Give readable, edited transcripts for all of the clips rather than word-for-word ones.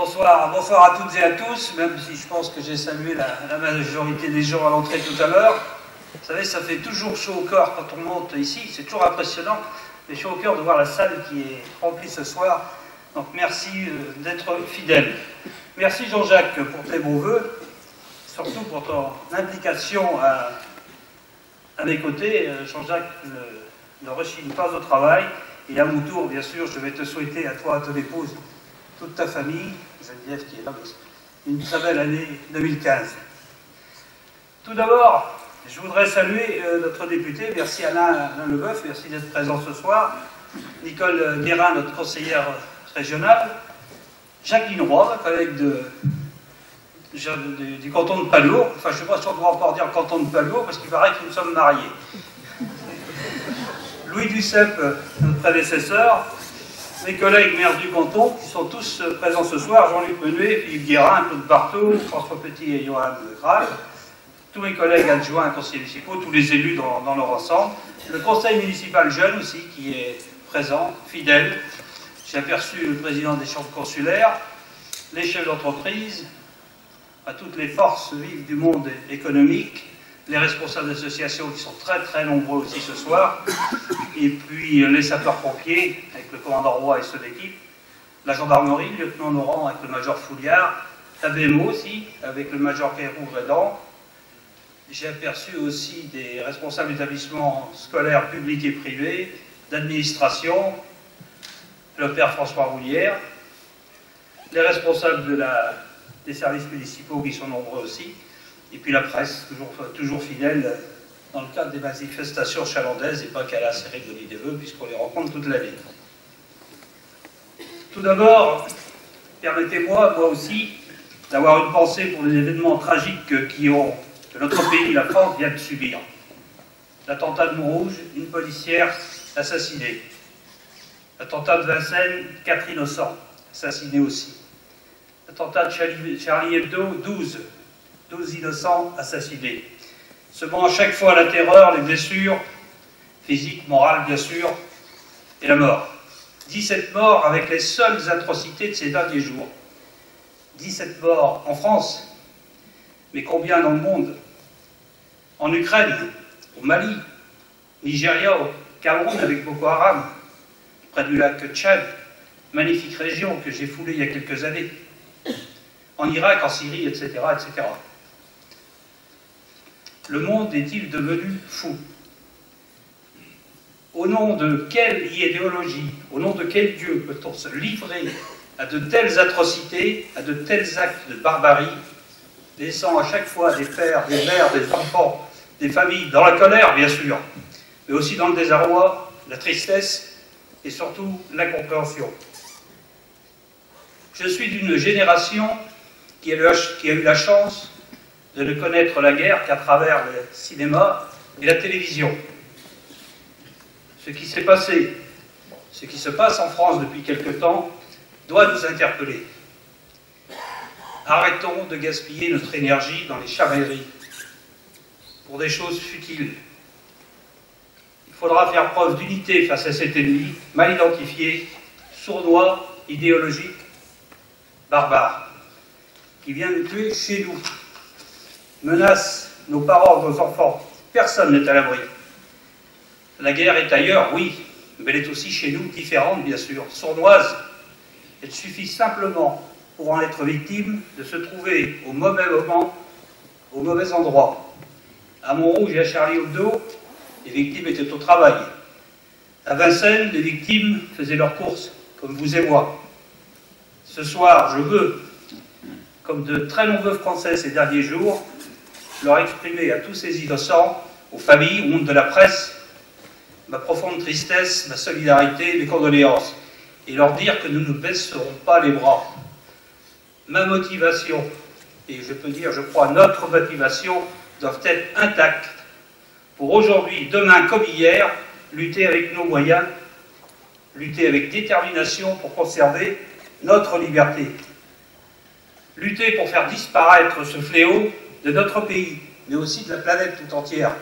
Bonsoir à toutes et à tous, même si je pense que j'ai salué la majorité des gens à l'entrée tout à l'heure. Vous savez, ça fait toujours chaud au corps quand on monte ici, c'est toujours impressionnant, mais chaud au cœur de voir la salle qui est remplie ce soir. Donc merci d'être fidèles. Merci Jean-Jacques pour tes beaux voeux, surtout pour ton implication à mes côtés. Jean-Jacques ne rechigne pas au travail, et à mon tour, bien sûr, je vais te souhaiter à toi, à ton épouse, toute ta famille, Geneviève qui est là, une très belle année 2015. Tout d'abord, je voudrais saluer notre député, merci Alain Leboeuf, merci d'être présent ce soir, Nicole Guérin, notre conseillère régionale, Jacqueline Roy, ma collègue du canton de Padoue, enfin je ne sais pas si on doit encore dire canton de Padoue, parce qu'il paraît que nous sommes mariés. Louis Duceppe, notre prédécesseur, mes collègues maires du canton, qui sont tous présents ce soir, Jean-Luc Menuet, Philippe Guérin, Claude Barthaud, François Petit et Johan Grave, tous mes collègues adjoints, conseillers municipaux, tous les élus dans leur ensemble, le conseil municipal jeune aussi, qui est présent, fidèle. J'ai aperçu le président des chambres consulaires, les chefs d'entreprise, à toutes les forces vives du monde économique, les responsables d'associations qui sont très très nombreux aussi ce soir, et puis les sapeurs-pompiers, avec le commandant Roy et son équipe, la gendarmerie, le lieutenant Laurent avec le major Fouliard, la BMO aussi, avec le major Cairou-Vredan. J'ai aperçu aussi des responsables d'établissements scolaires publics et privés, d'administration, le père François Roulière, les responsables des services municipaux qui sont nombreux aussi, et puis la presse, toujours fidèle dans le cadre des manifestations chalandaises et pas qu'à la cérémonie des vœux, puisqu'on les rencontre toute l'année. Tout d'abord, permettez-moi, moi aussi, d'avoir une pensée pour les événements tragiques que notre pays, la France, vient de subir. L'attentat de Montrouge, une policière assassinée. L'attentat de Vincennes, 4 innocents assassinés aussi. L'attentat de Charlie Hebdo, 12 innocents assassinés. Semant à chaque fois la terreur, les blessures, physiques, morales bien sûr, et la mort. 17 morts avec les seules atrocités de ces derniers jours. 17 morts en France, mais combien dans le monde? En Ukraine, au Mali, Nigeria, au Cameroun avec Boko Haram, près du lac Tchad, magnifique région que j'ai foulée il y a quelques années. En Irak, en Syrie, etc., etc. Le monde est-il devenu fou? Au nom de quelle idéologie, au nom de quel Dieu peut-on se livrer à de telles atrocités, à de tels actes de barbarie, laissant à chaque fois des pères, des mères, des enfants, des familles dans la colère, bien sûr, mais aussi dans le désarroi, la tristesse et surtout l'incompréhension. Je suis d'une génération qui a eu la chance de ne connaître la guerre qu'à travers le cinéma et la télévision. Ce qui s'est passé, ce qui se passe en France depuis quelque temps, doit nous interpeller. Arrêtons de gaspiller notre énergie dans les chamailleries pour des choses futiles. Il faudra faire preuve d'unité face à cet ennemi mal identifié, sournois, idéologique, barbare, qui vient nous tuer chez nous, menace nos parents, nos enfants. Personne n'est à l'abri. La guerre est ailleurs, oui, mais elle est aussi chez nous, différente bien sûr, sournoise. Il suffit simplement, pour en être victime, de se trouver au mauvais moment, au mauvais endroit. À Montrouge et à Charlie Hebdo, les victimes étaient au travail. À Vincennes, les victimes faisaient leurs courses, comme vous et moi. Ce soir, je veux, comme de très nombreux Français ces derniers jours, leur exprimer à tous ces innocents, aux familles, au monde de la presse, ma profonde tristesse, ma solidarité, mes condoléances, et leur dire que nous ne baisserons pas les bras. Ma motivation, et je peux dire, je crois, notre motivation, doivent être intactes pour aujourd'hui, demain comme hier, lutter avec nos moyens, lutter avec détermination pour conserver notre liberté. Lutter pour faire disparaître ce fléau de notre pays, mais aussi de la planète tout entière.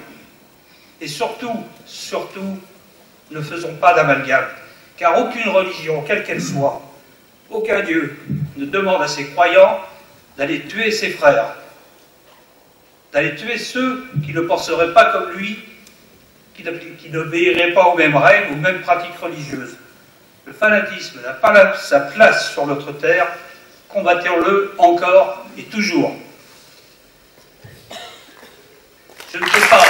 Et surtout, ne faisons pas d'amalgame, car aucune religion, quelle qu'elle soit, aucun Dieu ne demande à ses croyants d'aller tuer ses frères, d'aller tuer ceux qui ne penseraient pas comme lui, qui n'obéiraient pas aux mêmes règles, aux mêmes pratiques religieuses. Le fanatisme n'a pas sa place sur notre terre, combattons-le encore et toujours. Je ne peux pas.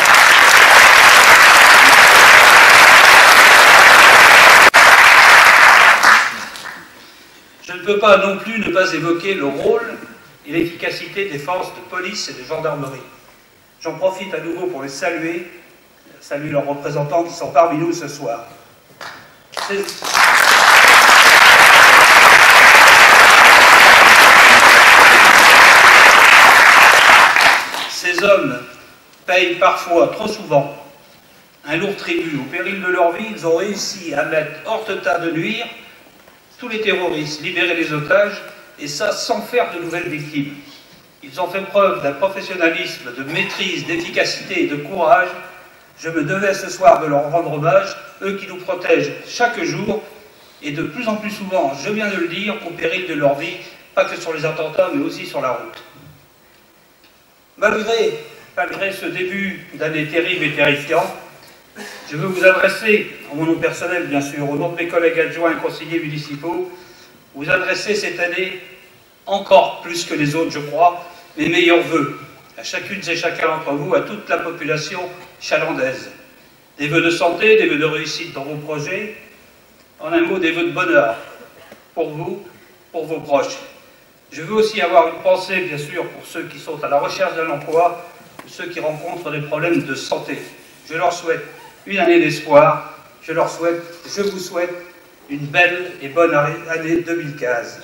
Je ne peux pas non plus ne pas évoquer le rôle et l'efficacité des forces de police et de gendarmerie. J'en profite à nouveau pour les saluer leurs représentants qui sont parmi nous ce soir. Ces hommes payent parfois, trop souvent, un lourd tribut. Au péril de leur vie, ils ont réussi à mettre hors d'état de nuire tous les terroristes, libérer les otages, et ça sans faire de nouvelles victimes. Ils ont fait preuve d'un professionnalisme, de maîtrise, d'efficacité et de courage. Je me devais ce soir de leur rendre hommage, eux qui nous protègent chaque jour, et de plus en plus souvent, je viens de le dire, au péril de leur vie, pas que sur les attentats, mais aussi sur la route. Malgré ce début d'année terrible et terrifiant, je veux vous adresser, en mon nom personnel bien sûr, au nom de mes collègues adjoints et conseillers municipaux, vous adresser cette année, encore plus que les autres je crois, mes meilleurs vœux, à chacune et chacun d'entre vous, à toute la population chalandaise. Des vœux de santé, des vœux de réussite dans vos projets, en un mot des vœux de bonheur, pour vous, pour vos proches. Je veux aussi avoir une pensée bien sûr pour ceux qui sont à la recherche d'un emploi, ou ceux qui rencontrent des problèmes de santé. Je leur souhaite une année d'espoir, je vous souhaite une belle et bonne année 2015.